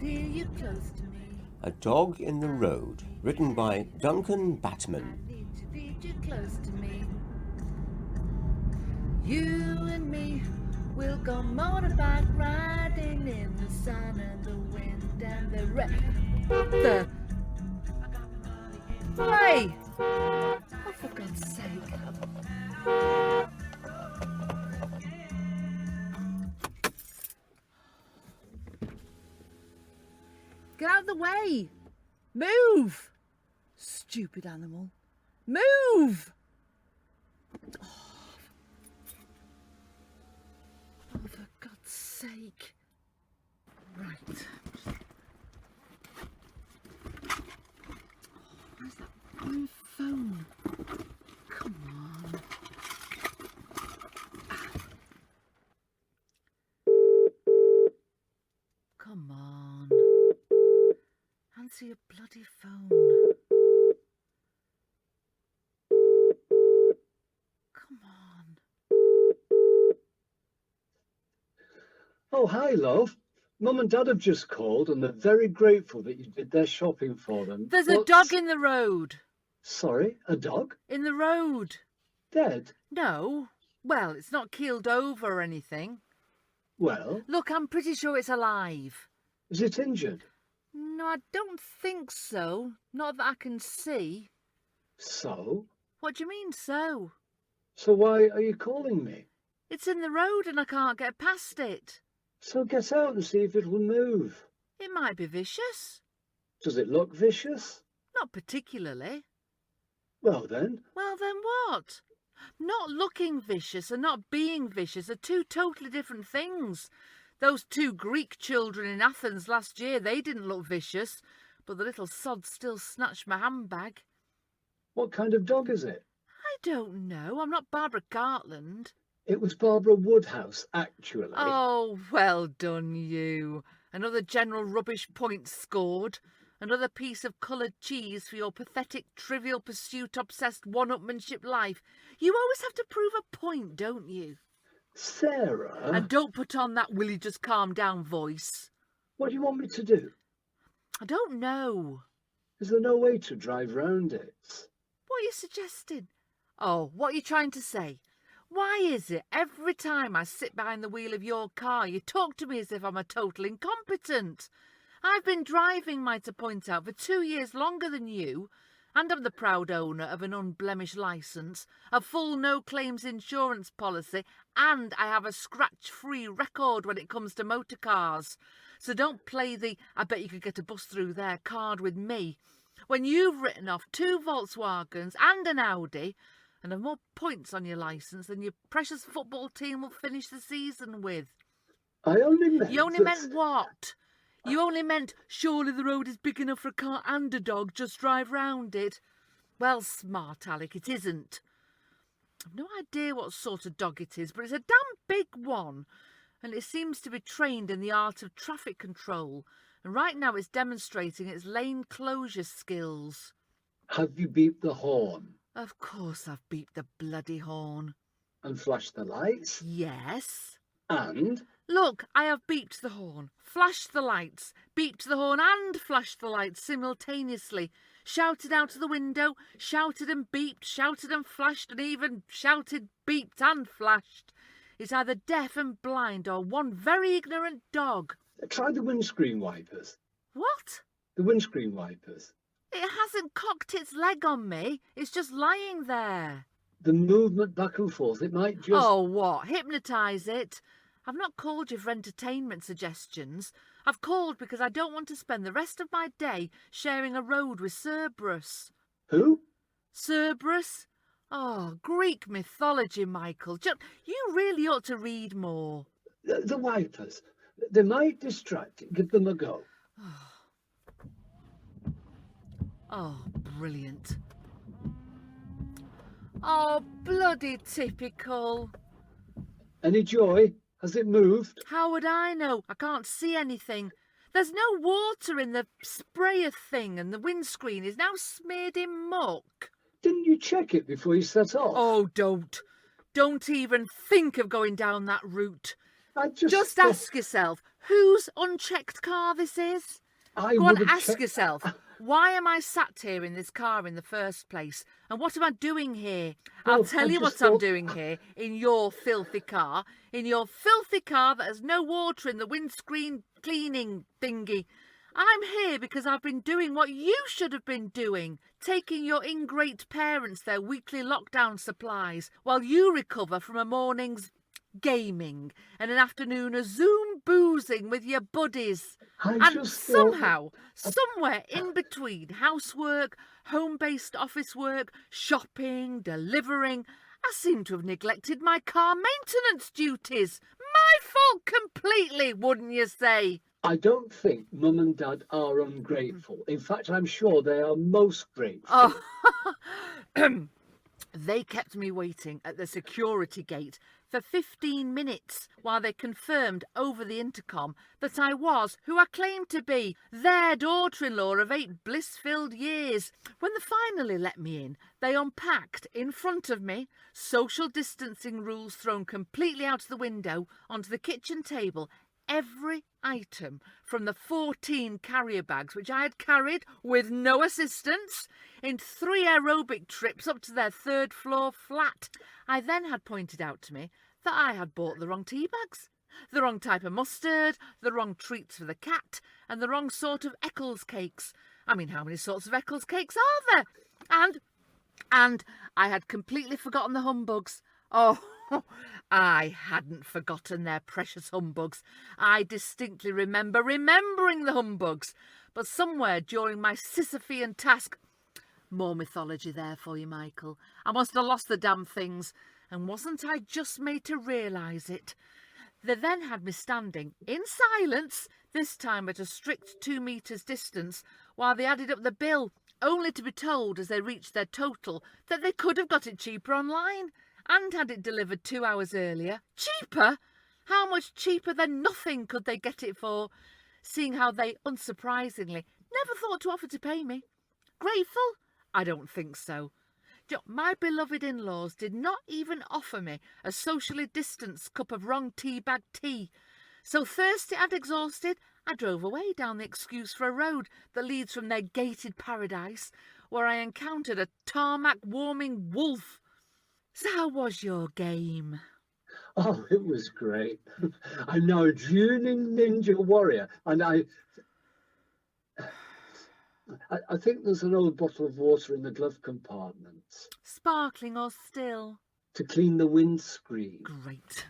near you, close to me. A Dog in the Road, written by Duncan Battman. I need you close to me. You and me, we'll go motorbike riding in the sun and the wind and the rain. What the? Hey! Oh, for God's sake. Get out of the way! Move! Stupid animal. Move! Oh, for God's sake. Right. Where's that blue phone? Come on. Come on. Answer your bloody phone. Come on. Oh, hi, love. Mum and Dad have just called and they're very grateful that you did their shopping for them. There's a dog in the road. Sorry, a dog? In the road. Dead? No. Well, it's not keeled over or anything. Well? Look, I'm pretty sure it's alive. Is it injured? No, I don't think so. Not that I can see. So? What do you mean, so? So why are you calling me? It's in the road and I can't get past it. So get out and see if it will move. It might be vicious. Does it look vicious? Not particularly. Well then. Well then what? Not looking vicious and not being vicious are two totally different things. Those two Greek children in Athens last year, they didn't look vicious, but the little sod still snatched my handbag. What kind of dog is it? I don't know. I'm not Barbara Cartland. It was Barbara Woodhouse, actually. Oh, well done, you. Another general rubbish point scored. Another piece of coloured cheese for your pathetic, trivial, pursuit-obsessed one-upmanship life. You always have to prove a point, don't you? Sarah? And don't put on that will you just calm down voice. What do you want me to do? I don't know. Is there no way to drive round it? What are you suggesting? Oh, what are you trying to say? Why is it every time I sit behind the wheel of your car you talk to me as if I'm a total incompetent? I've been driving, might I point out, for 2 years longer than you, and I'm the proud owner of an unblemished licence, a full no-claims insurance policy, and I have a scratch-free record when it comes to motor cars. So don't play the I bet you could get a bus through there card with me, when you've written off 2 Volkswagens and an Audi, and have more points on your licence than your precious football team will finish the season with. I only meant... You only meant what? You only meant, surely the road is big enough for a car and a dog, just drive round it. Well, smart Alec, it isn't. I've no idea what sort of dog it is, but it's a damn big one. And it seems to be trained in the art of traffic control. And right now it's demonstrating its lane closure skills. Have you beeped the horn? Of course I've beeped the bloody horn. And flashed the lights? Yes. And? Look, I have beeped the horn, flashed the lights, beeped the horn and flashed the lights simultaneously, shouted out of the window, shouted and beeped, shouted and flashed, and even shouted, beeped and flashed. It's either deaf and blind or one very ignorant dog. Try the windscreen wipers. What? The windscreen wipers. It hasn't cocked its leg on me. It's just lying there. The movement back and forth, it might just... Oh, what? Hypnotise it? I've not called you for entertainment suggestions. I've called because I don't want to spend the rest of my day sharing a road with Cerberus. Who? Cerberus? Oh, Greek mythology, Michael. You really ought to read more. The wipers. They might distract you. Give them a go. Oh, brilliant. Oh, bloody typical. Any joy? Has it moved? How would I know? I can't see anything. There's no water in the sprayer thing and the windscreen is now smeared in muck. Didn't you check it before you set off? Oh, don't. Don't even think of going down that route. I just Just thought ask yourself whose unchecked car this is. I Go would on, have ask checked. yourself, why am I sat here in this car in the first place? And what am I doing here? I'll Well, tell I you just what I'm thought, doing here in your filthy car. In your filthy car that has no water in the windscreen cleaning thingy. I'm here because I've been doing what you should have been doing. Taking your ingrate parents their weekly lockdown supplies while you recover from a morning's gaming and an afternoon of Zoom boozing with your buddies. I And just thought that. somehow, somewhere in between housework, home-based office work, shopping, delivering, I seem to have neglected my car maintenance duties. My fault completely, wouldn't you say? I don't think Mum and Dad are ungrateful. In fact, I'm sure they are most grateful. Oh, they kept me waiting at the security gate for 15 minutes while they confirmed over the intercom that I was who I claimed to be, their daughter-in-law of 8 bliss-filled years. When they finally let me in, they unpacked in front of me, social distancing rules thrown completely out of the window onto the kitchen table, every item from the 14 carrier bags which I had carried with no assistance in 3 aerobic trips up to their 3rd floor flat. I then had pointed out to me that I had bought the wrong tea bags, the wrong type of mustard, the wrong treats for the cat, and the wrong sort of Eccles cakes. I mean, how many sorts of Eccles cakes are there? And I had completely forgotten the humbugs. Oh, I hadn't forgotten their precious humbugs. I distinctly remember remembering the humbugs. But somewhere during my Sisyphean task, more mythology there for you, Michael. I must have lost the damn things. And wasn't I just made to realise it? They then had me standing in silence, this time at a strict 2 metres distance, while they added up the bill, only to be told as they reached their total that they could have got it cheaper online and had it delivered 2 hours earlier. Cheaper? How much cheaper than nothing could they get it for, seeing how they, unsurprisingly, never thought to offer to pay me? Grateful? I don't think so. My beloved in-laws did not even offer me a socially distanced cup of wrong tea bag tea. So thirsty and exhausted, I drove away down the excuse for a road that leads from their gated paradise, where I encountered a tarmac-warming wolf. So how was your game? Oh, it was great. I'm now a Junin Ninja Warrior, and I think there's an old bottle of water in the glove compartment. Sparkling or still? To clean the windscreen. Great.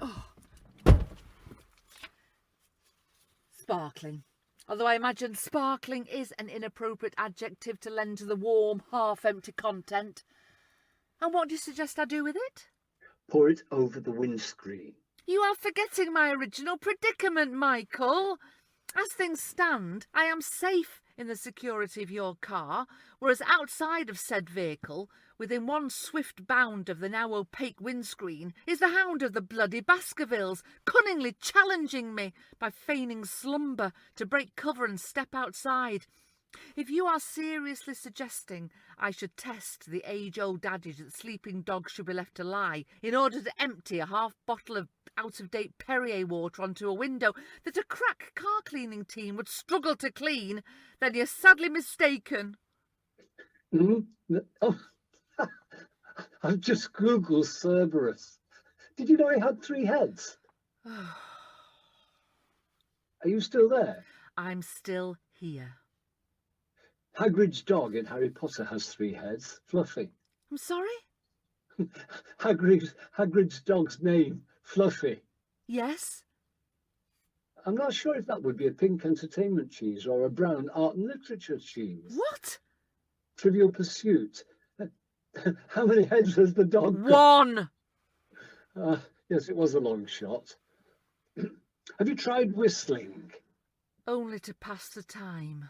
Oh. Sparkling. Although I imagine sparkling is an inappropriate adjective to lend to the warm, half-empty content. And what do you suggest I do with it? Pour it over the windscreen. You are forgetting my original predicament, Michael. As things stand, I am safe in the security of your car, whereas outside of said vehicle, within one swift bound of the now opaque windscreen, is the hound of the bloody Baskervilles, cunningly challenging me by feigning slumber to break cover and step outside. If you are seriously suggesting I should test the age-old adage that sleeping dogs should be left to lie in order to empty a half bottle of out-of-date Perrier water onto a window that a crack car-cleaning team would struggle to clean, then you're sadly mistaken. Oh, I've just Googled Cerberus. Did you know he had 3 heads? Are you still there? I'm still here. Hagrid's dog in Harry Potter has 3 heads. Fluffy. I'm sorry? Hagrid's dog's name, Fluffy. Yes? I'm not sure if that would be a pink entertainment cheese or a brown art and literature cheese. What? Trivial Pursuit. How many heads has the dog got? 1. Yes, it was a long shot. Have you tried whistling? Only to pass the time.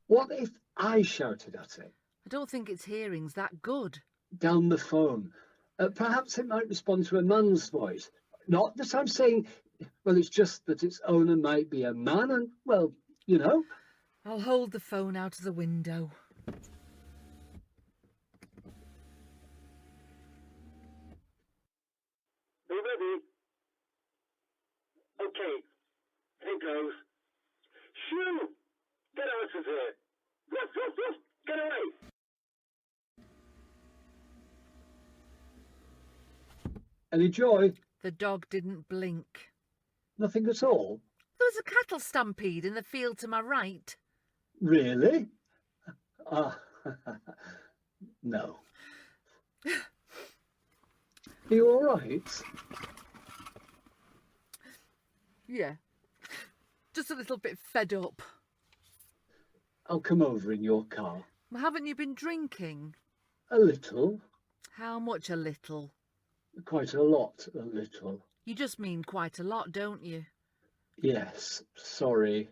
What if I shouted at it? I don't think its hearing's that good. Down the phone. Perhaps it might respond to a man's voice. Not that I'm saying, well, it's just that its owner might be a man and, well, you know. I'll hold the phone out of the window. ready? Okay, here goes. Shoo! Get out of here! Woof, woof, woof! Get away! Any joy? The dog didn't blink. Nothing at all? There was a cattle stampede in the field to my right. Really? Ah, no. Are you all right? Yeah. Just a little bit fed up. I'll come over in your car. Haven't you been drinking? A little. How much a little? Quite a lot, a little. You just mean quite a lot, don't you? Yes, sorry.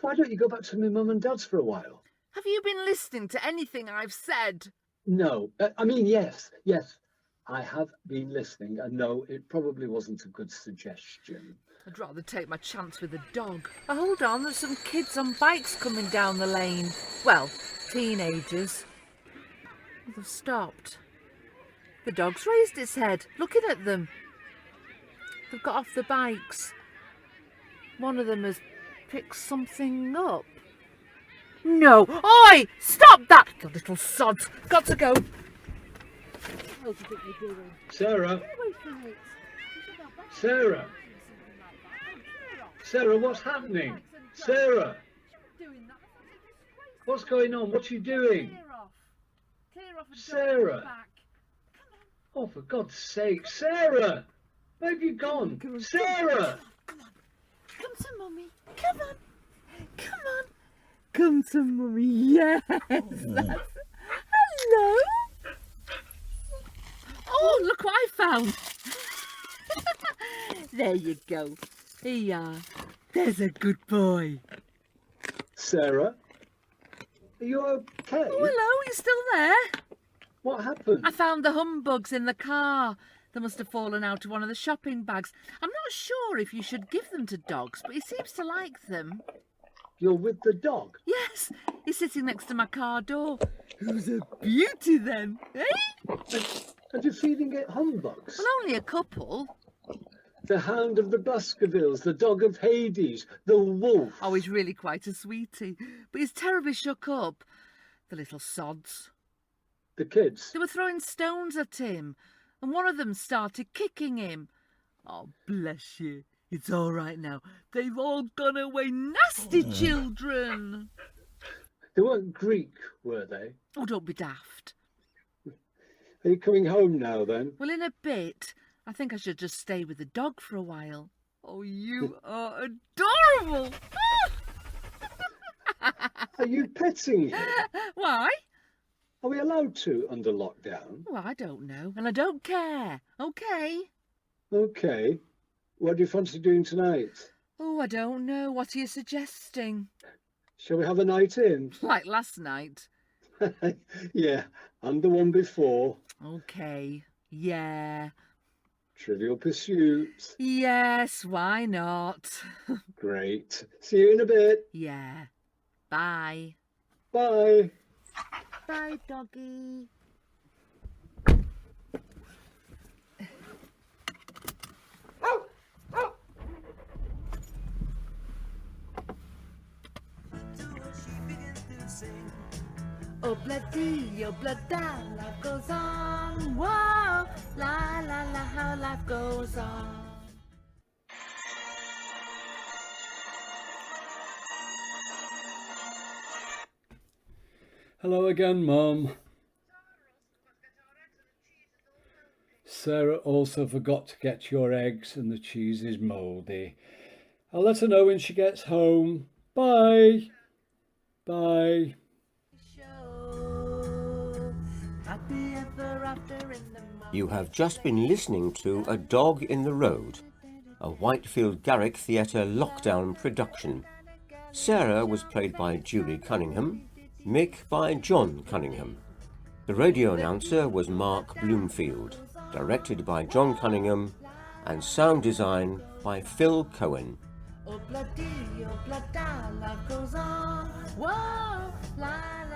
Why don't you go back to my mum and dad's for a while? Have you been listening to anything I've said? No, yes. I have been listening, and no, it probably wasn't a good suggestion. I'd rather take my chance with a dog. Oh, hold on, there's some kids on bikes coming down the lane. Well, teenagers. They've stopped. The dog's raised its head, looking at them. They've got off the bikes. One of them has picked something up. No! Oi! Stop that! The little sods! Got to go! What do you think you're doing? Sarah? Get away from it. Sarah? Sarah, what's happening? Sarah? What's going on? What are you doing? Clear off and Sarah? don't come back. Oh, for God's sake, Sarah! Where have you gone? Come on, Sarah! Come on. Come to Mummy. Come on. Come on. Come to Mummy. Yes. That's... Hello. Oh, look what I found. There you go. Here you are. There's a good boy. Sarah? Are you okay? Oh, hello. You still there? What happened? I found the humbugs in the car. They must have fallen out of one of the shopping bags. I'm not sure if you should give them to dogs, but he seems to like them. You're with the dog? Yes, he's sitting next to my car door. Who's a beauty then, eh? And you're feeding it humbugs? Well, only a couple. The hound of the Baskervilles, the dog of Hades, the wolf. Oh, he's really quite a sweetie, but he's terribly shook up. The little sods. The kids? They were throwing stones at him, and one of them started kicking him. Oh, bless you. It's all right now. They've all gone away. Nasty children. They weren't Greek, were they? Oh, don't be daft. Are you coming home now, then? Well, in a bit. I think I should just stay with the dog for a while. Oh, you are adorable. Are you petting him? Why? Are we allowed to under lockdown? Well, I don't know, and I don't care. Okay. Okay. What do you fancy doing tonight? Oh, I don't know. What are you suggesting? Shall we have a night in? Like last night. Yeah, and the one before. Okay. Yeah. Trivial Pursuit. Yes, why not? Great. See you in a bit. Yeah. Bye. Bye. Bye, doggy. Oh, bloody, oh, bloody, life goes on. Whoa, la, la, la, how life goes on. Hello again, Mum. Sarah also forgot to get your eggs and the cheese is mouldy. I'll let her know when she gets home. Bye. Bye. You have just been listening to A Dog in the Road, a Whitefield Garrick Theatre lockdown production. Sarah was played by Julie Cunningham, Mick by John Cunningham. The radio announcer was Mark Bloomfield, directed by John Cunningham, and sound design by Phil Cohen. Oh, bloody, life goes on. Whoa, la, la.